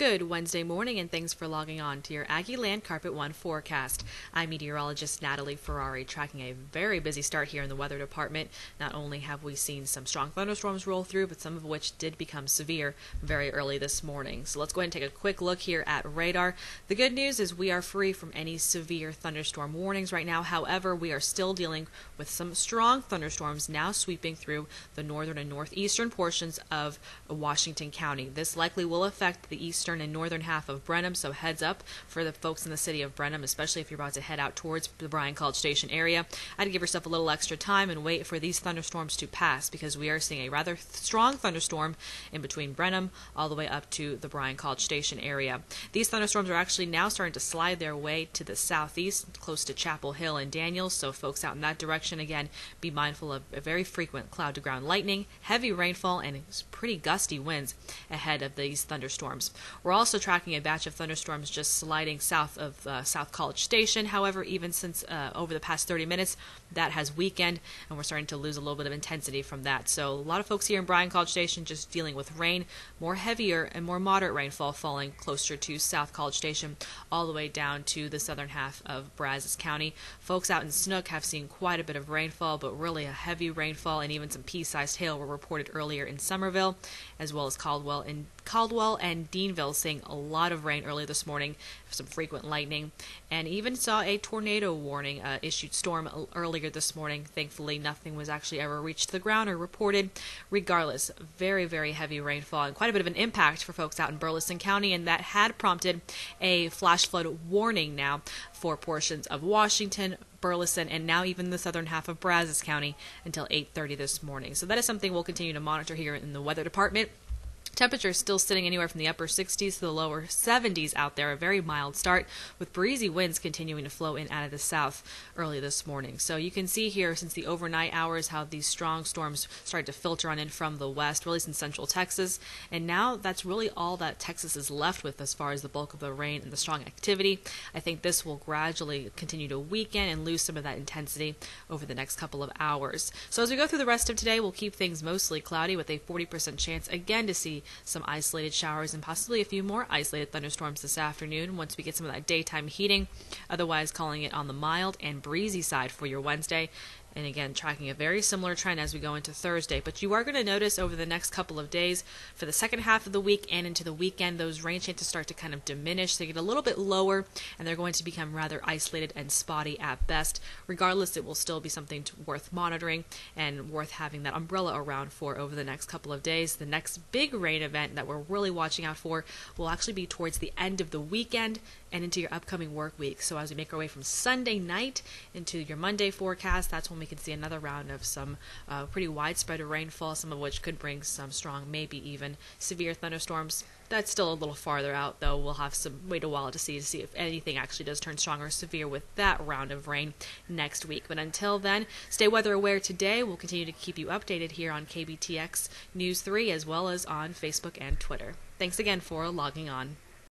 Good Wednesday morning, and thanks for logging on to your Aggie Land Carpet One forecast. I'm meteorologist Natalie Ferrari, tracking a very busy start here in the weather department. Not only have we seen some strong thunderstorms roll through, but some of which did become severe very early this morning. So let's go ahead and take a quick look here at radar. The good news is we are free from any severe thunderstorm warnings right now. However, we are still dealing with some strong thunderstorms now sweeping through the northern and northeastern portions of Washington County. This likely will affect the eastern and northern half of Brenham, so heads up for the folks in the city of Brenham, especially if you're about to head out towards the Bryan College Station area. I'd give yourself a little extra time and wait for these thunderstorms to pass, because we are seeing a rather strong thunderstorm in between Brenham all the way up to the Bryan College Station area. These thunderstorms are actually now starting to slide their way to the southeast, close to Chapel Hill and Daniels, so folks out in that direction, again, be mindful of a very frequent cloud-to-ground lightning, heavy rainfall, and pretty gusty winds ahead of these thunderstorms. We're also tracking a batch of thunderstorms just sliding south of South College Station. However, even since over the past 30 minutes, that has weakened, and we're starting to lose a little bit of intensity from that. So a lot of folks here in Bryan College Station just dealing with rain, more heavier and more moderate rainfall falling closer to South College Station, all the way down to the southern half of Brazos County. Folks out in Snook have seen quite a bit of rainfall, but really a heavy rainfall, and even some pea-sized hail were reported earlier in Somerville, as well as Caldwell and Deanville, seeing a lot of rain early this morning, some frequent lightning, and even saw a tornado warning issued storm earlier this morning. Thankfully, nothing was actually ever reached the ground or reported. Regardless, very, very heavy rainfall and quite a bit of an impact for folks out in Burleson County, and that had prompted a flash flood warning now for portions of Washington, Burleson, and now even the southern half of Brazos County until 8:30 this morning. So that is something we'll continue to monitor here in the weather department. Temperatures still sitting anywhere from the upper 60s to the lower 70s out there, a very mild start, with breezy winds continuing to flow in out of the south early this morning. So you can see here since the overnight hours how these strong storms started to filter on in from the west, really in central Texas, and now that's really all that Texas is left with as far as the bulk of the rain and the strong activity. I think this will gradually continue to weaken and lose some of that intensity over the next couple of hours. So as we go through the rest of today, we'll keep things mostly cloudy with a 40% chance again to see some isolated showers and possibly a few more isolated thunderstorms this afternoon once we get some of that daytime heating. Otherwise, calling it on the mild and breezy side for your Wednesday. And again, tracking a very similar trend as we go into Thursday. But you are going to notice over the next couple of days, for the second half of the week and into the weekend, those rain chances start to kind of diminish. They get a little bit lower, and they're going to become rather isolated and spotty at best. Regardless, it will still be something worth monitoring and worth having that umbrella around for over the next couple of days. The next big rain event that we're really watching out for will actually be towards the end of the weekend and into your upcoming work week. So as we make our way from Sunday night into your Monday forecast, that's when we can see another round of some pretty widespread rainfall, some of which could bring some strong, maybe even severe thunderstorms. That's still a little farther out, though. We'll have some wait a while to see if anything actually does turn strong or severe with that round of rain next week. But until then, stay weather aware today. We'll continue to keep you updated here on KBTX News 3 as well as on Facebook and Twitter. Thanks again for logging on.